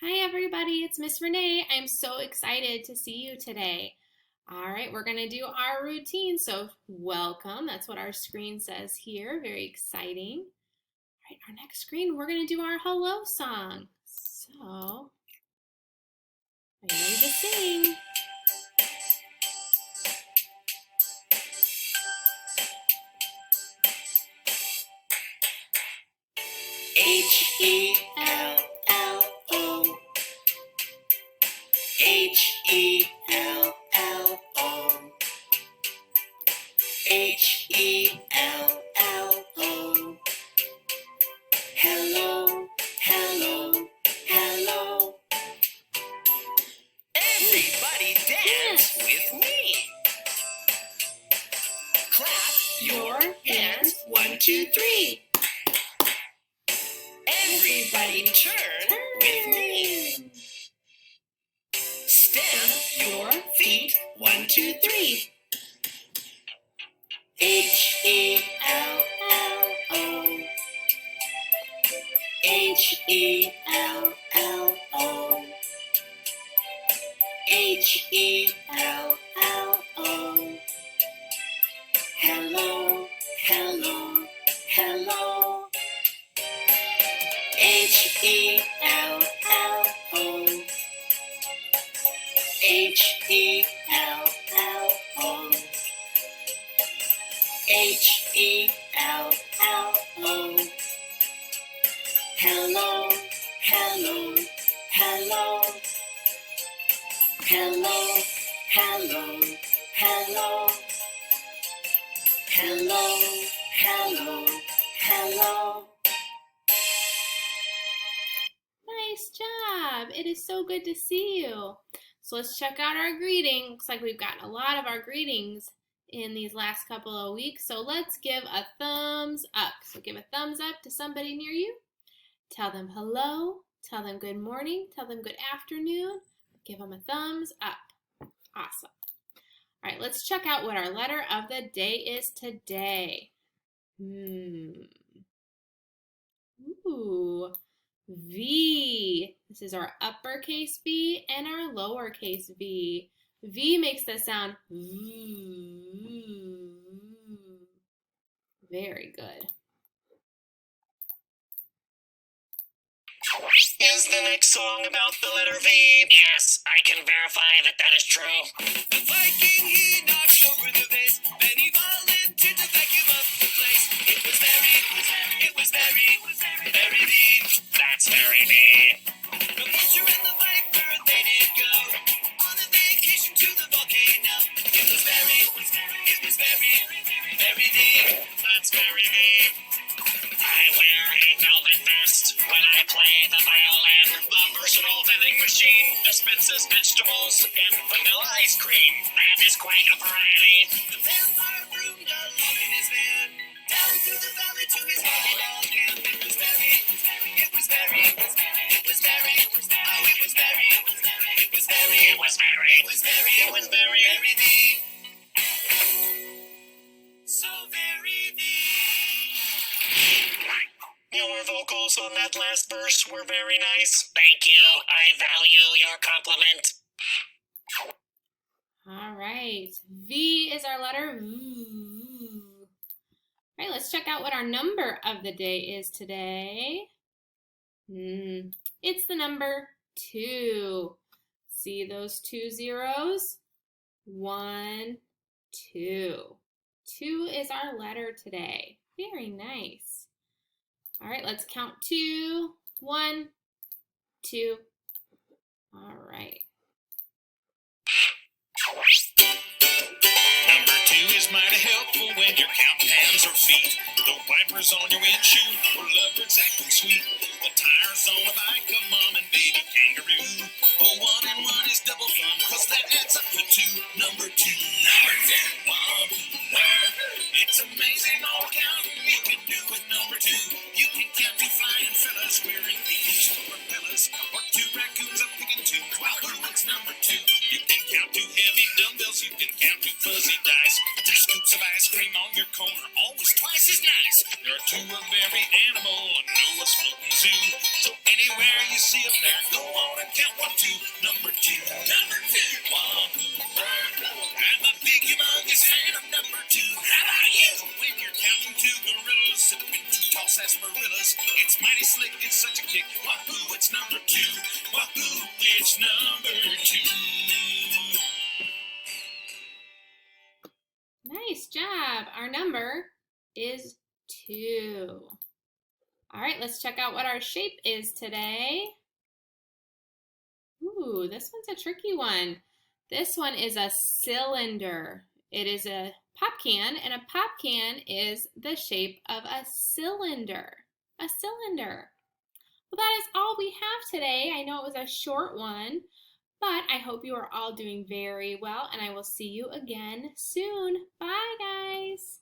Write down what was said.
Hi everybody, it's Miss Renee. I'm so excited to see you today. All right, we're gonna do our routine, so welcome. That's what our screen says here, very exciting. All right, our next screen, we're gonna do our hello song. So, are you ready to sing? H-E-L-L-O H-E-L-L-O H-E-L-L-O Hello, hello, hello. Everybody dance with me. Clap your hands. 1, 2, 3. Everybody turn with me. Stamp your feet. 1, 2, 3. H-E-L-L-O H-E-L-L-O H-E-L-L-O Hello, hello, hello. H-E-L-L-O H-E-L-L-O H-E-L-L-O Hello, hello, hello. Hello, hello, hello. Hello, hello, hello. Nice job. It is so good to see you. So let's check out our greeting. Looks like we've gotten a lot of our greetings in these last couple of weeks. So let's give a thumbs up. So give a thumbs up to somebody near you. Tell them hello. Tell them good morning. Tell them good afternoon. Give them a thumbs up. Awesome. All right, let's check out what our letter of the day is today. Ooh, V. This is our uppercase V and our lowercase v. V makes the sound V. Very good. Is the next song about the letter V? Yes, I can verify that is true. The Viking, he knocked over the vase, then he volunteered to vacuum up the place. It was very V. That's very V. The Vulture and the Viper, they did go on a vacation to the volcano. It was very V. That's very V. I wear a velvet vest when I play the violin. The versatile vending machine dispenses vegetables and vanilla ice cream. That is quite a variety. The vampire groomed along in his van, down through the valley to his volleyball camp. It was very deep. So very deep. Your vocals on that last verse were very nice. Thank you. I value your compliment. All right, V is our letter V. All right, let's check out what our number of the day is today. It's the number 2. See those 2 zeros? 1, 2. 2 is our letter today. Very nice. All right, let's count 2. 1, 2. All right. Number 2 is mighty helpful when you're counting hands or feet. The wipers on your windshield were lovebirds acting sweet. The tires on a bike, a mom and baby kangaroo. Oh, 1 and 1 is double fun, cause that adds up to 2. Number 2. It's amazing all the counting you can do with number 2. You can count 2 flying fellas wearing beanies or propellers, or 2 raccoons up picking tunes while who's number 2. You can count 2 heavy dumbbells, you can count 2 fuzzy dice. 2 scoops of ice cream on your corner, always twice as nice. There are 2 of every animal on Noah's floating zoo. So anywhere you see a a player. Go on and count 1, 2. Number 2. Number 2. Wahoo. I'm a big humongous fan of number 2. How about you? When you're counting 2 gorillas, sipping 2 tall sarsaparillas, it's mighty slick, it's such a kick. Wahoo, it's number 2. Wahoo, it's number 2. Nice job. Our number is 2. All right, let's check out what our shape is today. Ooh, this one's a tricky one. This one is a cylinder. It is a pop can, and a pop can is the shape of a cylinder. A cylinder. Well, that is all we have today. I know it was a short one, but I hope you are all doing very well, and I will see you again soon. Bye, guys.